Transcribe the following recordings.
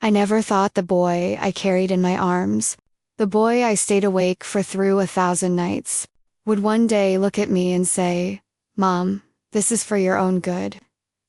I never thought the boy I carried in my arms, the boy I stayed awake for through 1,000 nights, would one day look at me and say, "Mom, this is for your own good."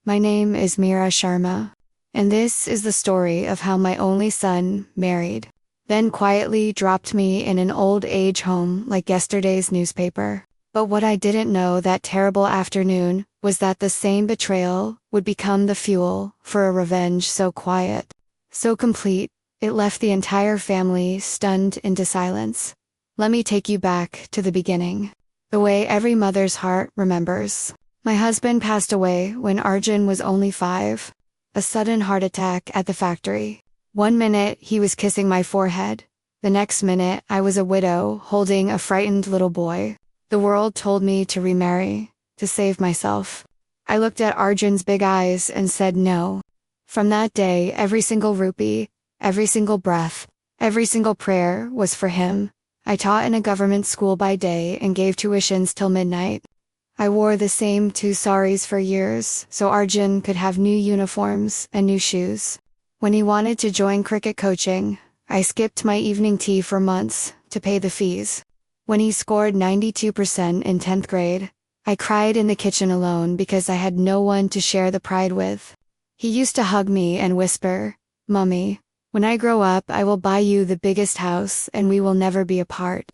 My name is Meera Sharma, and this is the story of how my only son married, then quietly dropped me in an old age home like yesterday's newspaper. But what I didn't know that terrible afternoon was that the same betrayal would become the fuel for a revenge so quiet, so complete, it left the entire family stunned into silence. Let me take you back to the beginning. The way every mother's heart remembers. My husband passed away when Arjun was only 5. A sudden heart attack at the factory. One minute he was kissing my forehead. The next minute I was a widow holding a frightened little boy. The world told me to remarry, to save myself. I looked at Arjun's big eyes and said no. From that day, every single rupee, every single breath, every single prayer was for him. I taught in a government school by day and gave tuitions till midnight. I wore the same 2 saris for years so Arjun could have new uniforms and new shoes. When he wanted to join cricket coaching, I skipped my evening tea for months to pay the fees. When he scored 92% in 10th grade, I cried in the kitchen alone because I had no one to share the pride with. He used to hug me and whisper, "Mummy, when I grow up I will buy you the biggest house and we will never be apart."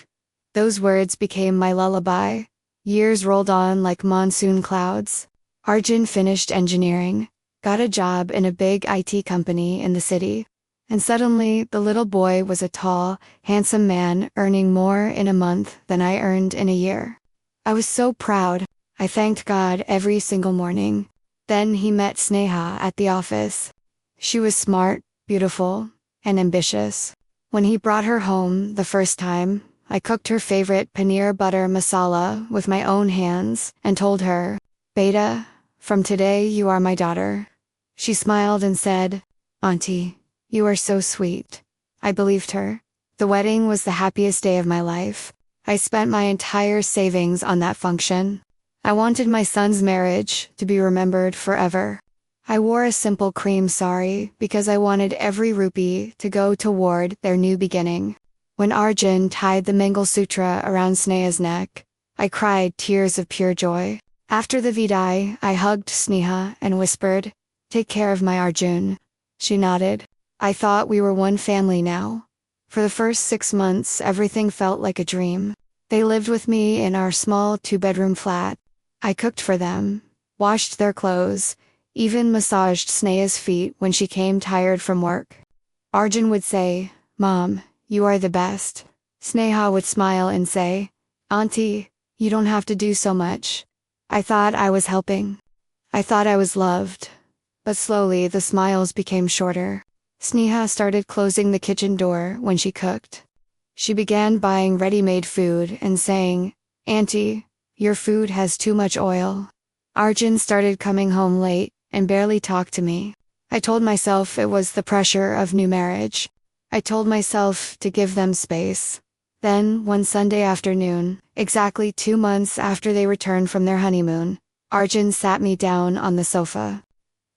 Those words became my lullaby. Years rolled on like monsoon clouds. Arjun finished engineering, got a job in a big IT company in the city. And suddenly, the little boy was a tall, handsome man earning more in a month than I earned in a year. I was so proud. I thanked God every single morning. Then he met Sneha at the office. She was smart, beautiful, and ambitious. When he brought her home the first time, I cooked her favorite paneer butter masala with my own hands and told her, "Beta, from today you are my daughter." She smiled and said, "Auntie, you are so sweet." I believed her. The wedding was the happiest day of my life. I spent my entire savings on that function. I wanted my son's marriage to be remembered forever. I wore a simple cream sari because I wanted every rupee to go toward their new beginning. When Arjun tied the Mangal Sutra around Sneha's neck, I cried tears of pure joy. After the Vidai, I hugged Sneha and whispered, "Take care of my Arjun." She nodded. I thought we were one family now. For the first 6 months, everything felt like a dream. They lived with me in our small 2-bedroom flat. I cooked for them, washed their clothes, even massaged Sneha's feet when she came tired from work. Arjun would say, "Mom, you are the best." Sneha would smile and say, "Auntie, you don't have to do so much." I thought I was helping. I thought I was loved. But slowly the smiles became shorter. Sneha started closing the kitchen door when she cooked. She began buying ready-made food and saying, "Auntie, your food has too much oil." Arjun started coming home late and barely talked to me. I told myself it was the pressure of new marriage. I told myself to give them space. Then, one Sunday afternoon, exactly 2 months after they returned from their honeymoon, Arjun sat me down on the sofa.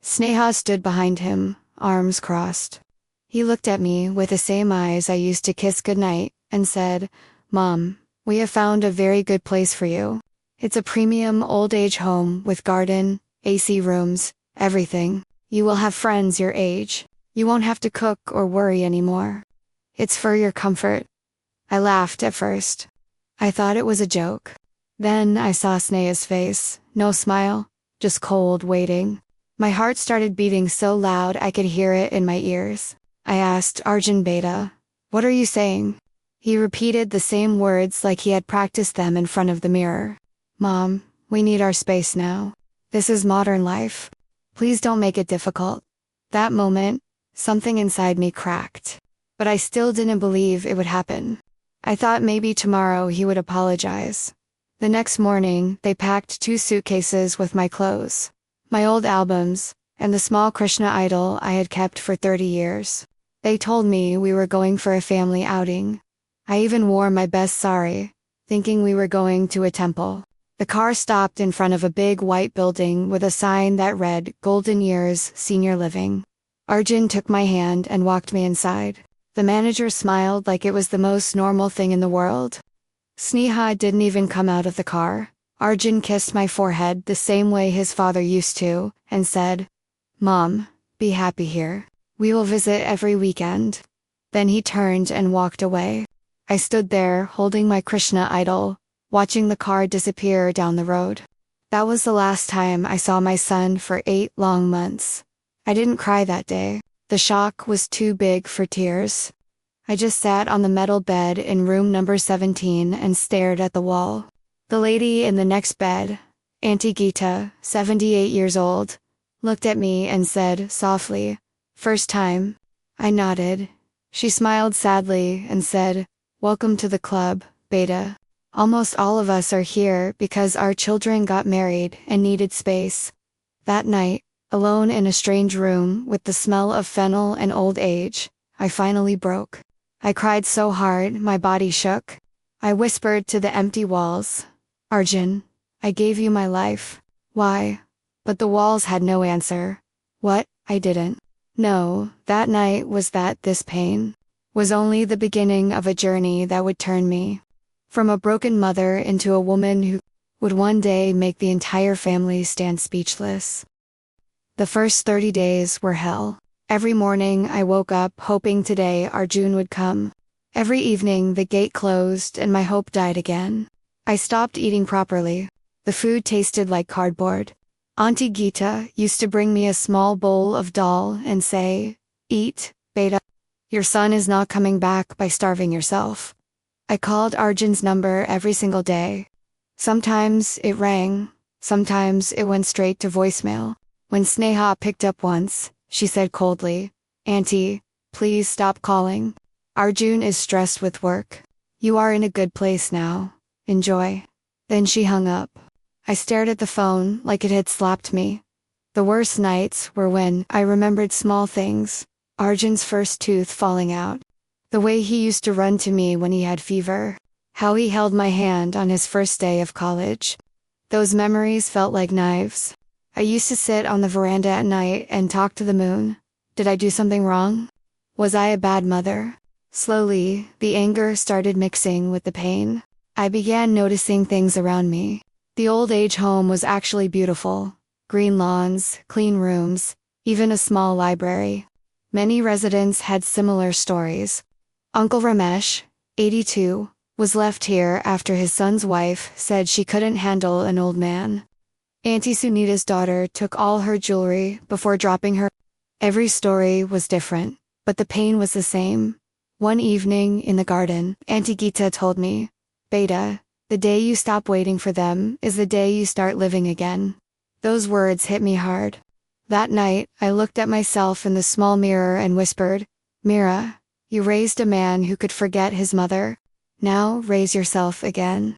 Sneha stood behind him, arms crossed. He looked at me with the same eyes I used to kiss goodnight and said, "Mom, we have found a very good place for you. It's a premium old-age home with garden, AC rooms, everything. You will have friends your age. You won't have to cook or worry anymore. It's for your comfort." I laughed at first. I thought it was a joke. Then I saw Sneha's face, no smile, just cold waiting. My heart started beating so loud I could hear it in my ears. I asked Arjun, "Beta, what are you saying?" He repeated the same words like he had practiced them in front of the mirror. "Mom, we need our space now. This is modern life. Please don't make it difficult." That moment, something inside me cracked. But I still didn't believe it would happen. I thought maybe tomorrow he would apologize. The next morning, they packed 2 suitcases with my clothes, my old albums, and the small Krishna idol I had kept for 30 years. They told me we were going for a family outing. I even wore my best sari, thinking we were going to a temple. The car stopped in front of a big white building with a sign that read, "Golden Years Senior Living." Arjun took my hand and walked me inside. The manager smiled like it was the most normal thing in the world. Sneha didn't even come out of the car. Arjun kissed my forehead the same way his father used to, and said, "Mom, be happy here. We will visit every weekend." Then he turned and walked away. I stood there, holding my Krishna idol, watching the car disappear down the road. That was the last time I saw my son for 8 long months. I didn't cry that day. The shock was too big for tears. I just sat on the metal bed in room number 17 and stared at the wall. The lady in the next bed, Auntie Geeta, 78 years old, looked at me and said softly, "First time?" I nodded. She smiled sadly and said, "Welcome to the club, Beta. Almost all of us are here because our children got married and needed space." That night, alone in a strange room with the smell of fennel and old age, I finally broke. I cried so hard my body shook. I whispered to the empty walls, "Arjun, I gave you my life. Why?" But the walls had no answer. What? I didn't know that night was that this pain was only the beginning of a journey that would turn me from a broken mother into a woman who would one day make the entire family stand speechless. The first 30 days were hell. Every morning I woke up hoping today Arjun would come. Every evening the gate closed and my hope died again. I stopped eating properly. The food tasted like cardboard. Auntie Geeta used to bring me a small bowl of dal and say, "Eat, Beta. Your son is not coming back by starving yourself." I called Arjun's number every single day. Sometimes it rang, sometimes it went straight to voicemail. When Sneha picked up once, she said coldly, "Auntie, please stop calling. Arjun is stressed with work. You are in a good place now. Enjoy." Then she hung up. I stared at the phone like it had slapped me. The worst nights were when I remembered small things. Arjun's first tooth falling out. The way he used to run to me when he had fever. How he held my hand on his first day of college. Those memories felt like knives. I used to sit on the veranda at night and talk to the moon. Did I do something wrong? Was I a bad mother? Slowly, the anger started mixing with the pain. I began noticing things around me. The old age home was actually beautiful. Green lawns, clean rooms, even a small library. Many residents had similar stories. Uncle Ramesh, 82, was left here after his son's wife said she couldn't handle an old man. Auntie Sunita's daughter took all her jewelry before dropping her. Every story was different, but the pain was the same. One evening in the garden, Auntie Geeta told me, "Beta, the day you stop waiting for them is the day you start living again." Those words hit me hard. That night, I looked at myself in the small mirror and whispered, "Mira, you raised a man who could forget his mother. Now raise yourself again."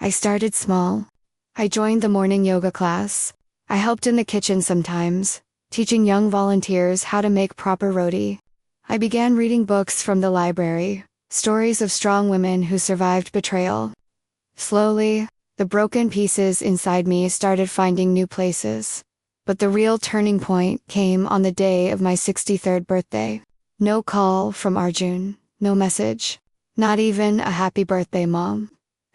I started small. I joined the morning yoga class. I helped in the kitchen sometimes, teaching young volunteers how to make proper roti. I began reading books from the library, stories of strong women who survived betrayal. Slowly, the broken pieces inside me started finding new places. But the real turning point came on the day of my 63rd birthday. No call from Arjun, no message. Not even a happy birthday, Mom.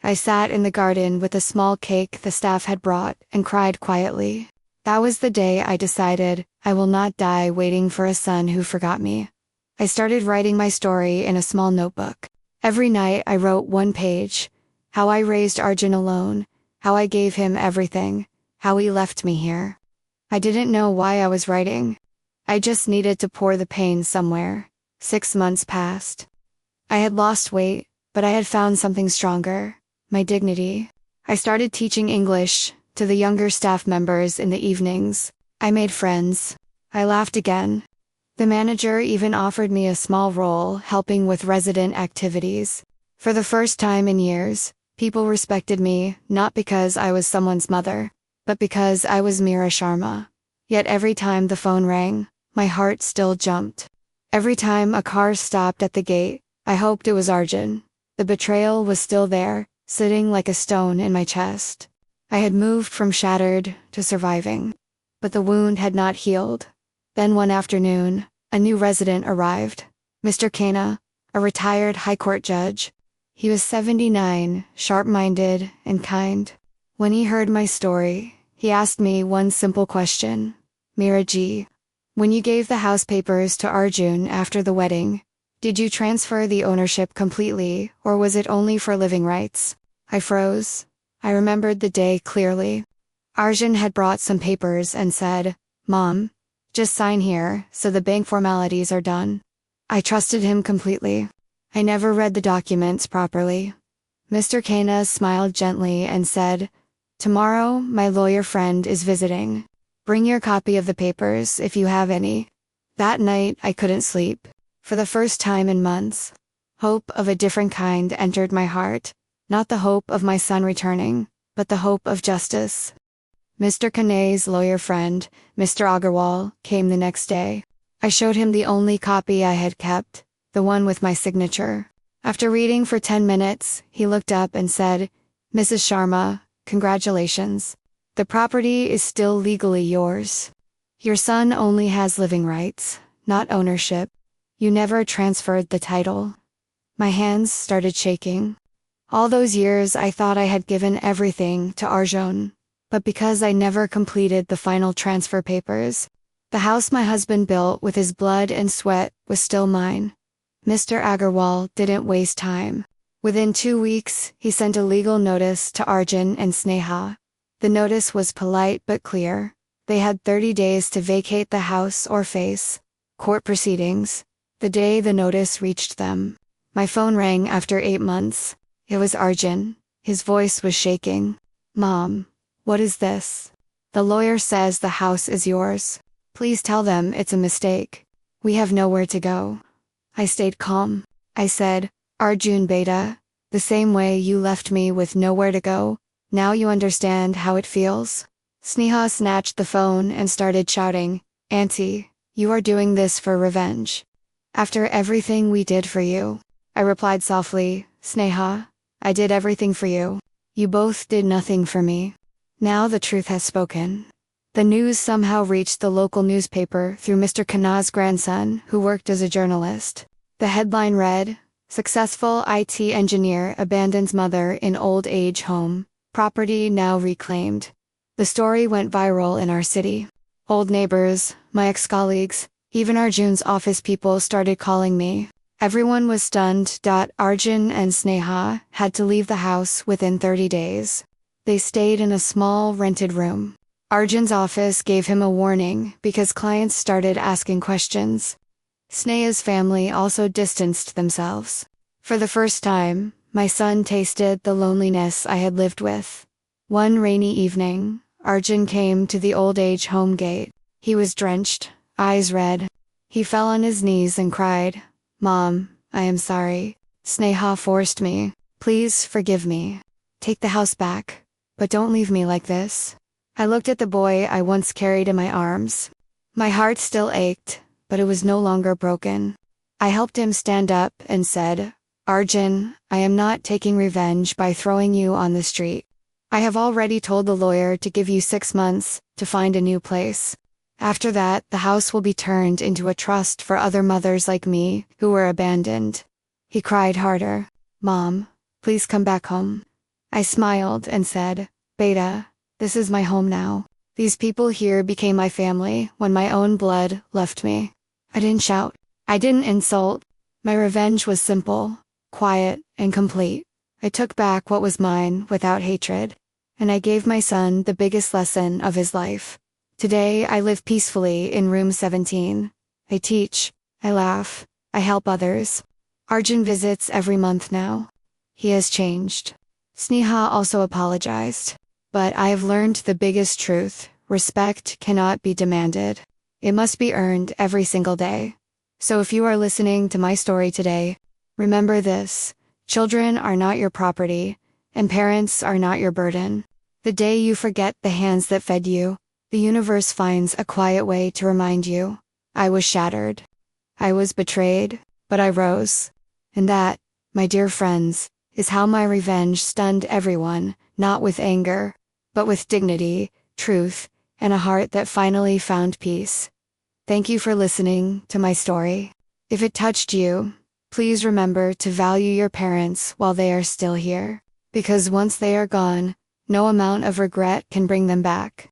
I sat in the garden with a small cake the staff had brought and cried quietly. That was the day I decided I will not die waiting for a son who forgot me. I started writing my story in a small notebook. Every night I wrote 1 page. How I raised Arjun alone, how I gave him everything, how he left me here. I didn't know why I was writing. I just needed to pour the pain somewhere. 6 months passed. I had lost weight, but I had found something stronger, my dignity. I started teaching English to the younger staff members in the evenings. I made friends. I laughed again. The manager even offered me a small role helping with resident activities. For the first time in years, people respected me, not because I was someone's mother, but because I was Meera Sharma. Yet every time the phone rang, my heart still jumped. Every time a car stopped at the gate, I hoped it was Arjun. The betrayal was still there, sitting like a stone in my chest. I had moved from shattered to surviving, but the wound had not healed. Then one afternoon, a new resident arrived. Mr. Kana, a retired high court judge. He was 79, sharp-minded, and kind. When he heard my story, he asked me one simple question. Miraji, when you gave the house papers to Arjun after the wedding, did you transfer the ownership completely, or was it only for living rights? I froze. I remembered the day clearly. Arjun had brought some papers and said, "Mom, just sign here, so the bank formalities are done." I trusted him completely. I never read the documents properly. Mr. Kana smiled gently and said, "Tomorrow, my lawyer friend is visiting. Bring your copy of the papers if you have any." That night, I couldn't sleep. For the first time in months, hope of a different kind entered my heart. Not the hope of my son returning, but the hope of justice. Mr. Kana's lawyer friend, Mr. Agarwal, came the next day. I showed him the only copy I had kept, the one with my signature. After reading for 10 minutes, he looked up and said, "Mrs. Sharma, congratulations. The property is still legally yours. Your son only has living rights, not ownership. You never transferred the title." My hands started shaking. All those years I thought I had given everything to Arjun, but because I never completed the final transfer papers, the house my husband built with his blood and sweat was still mine. Mr. Agarwal didn't waste time. Within 2 weeks, he sent a legal notice to Arjun and Sneha. The notice was polite but clear. They had 30 days to vacate the house or face court proceedings. The day the notice reached them, my phone rang after 8 months. It was Arjun. His voice was shaking. "Mom, what is this? The lawyer says the house is yours. Please tell them it's a mistake. We have nowhere to go." I stayed calm. I said, "Arjun beta, the same way you left me with nowhere to go, now you understand how it feels?" Sneha snatched the phone and started shouting, "Auntie, you are doing this for revenge. After everything we did for you." I replied softly, "Sneha, I did everything for you. You both did nothing for me." Now the truth has spoken. The news somehow reached the local newspaper through Mr. Kana's grandson, who worked as a journalist. The headline read, "Successful IT engineer abandons mother in old age home. Property now reclaimed." The story went viral in our city. Old neighbors, my ex-colleagues, even Arjun's office people started calling me. Everyone was stunned. Arjun and Sneha had to leave the house within 30 days. They stayed in a small rented room. Arjun's office gave him a warning because clients started asking questions. Sneha's family also distanced themselves. For the first time, my son tasted the loneliness I had lived with. One rainy evening, Arjun came to the old age home gate. He was drenched, eyes red. He fell on his knees and cried, "Mom, I am sorry. Sneha forced me. Please forgive me. Take the house back, but don't leave me like this." I looked at the boy I once carried in my arms. My heart still ached, but it was no longer broken. I helped him stand up and said, "Arjun, I am not taking revenge by throwing you on the street. I have already told the lawyer to give you 6 months to find a new place. After that, the house will be turned into a trust for other mothers like me who were abandoned." He cried harder, "Mom, please come back home." I smiled and said, "Beta, this is my home now. These people here became my family when my own blood left me." I didn't shout. I didn't insult. My revenge was simple, quiet, and complete. I took back what was mine without hatred. And I gave my son the biggest lesson of his life. Today, I live peacefully in room 17. I teach, I laugh, I help others. Arjun visits every month now. He has changed. Sneha also apologized. But I have learned the biggest truth: respect cannot be demanded. It must be earned every single day. So if you are listening to my story today, remember this: children are not your property, and parents are not your burden. The day you forget the hands that fed you, the universe finds a quiet way to remind you. I was shattered. I was betrayed, but I rose. And that, my dear friends, is how my revenge stunned everyone, not with anger, but with dignity, truth, and a heart that finally found peace. Thank you for listening to my story. If it touched you, please remember to value your parents while they are still here. Because once they are gone, no amount of regret can bring them back.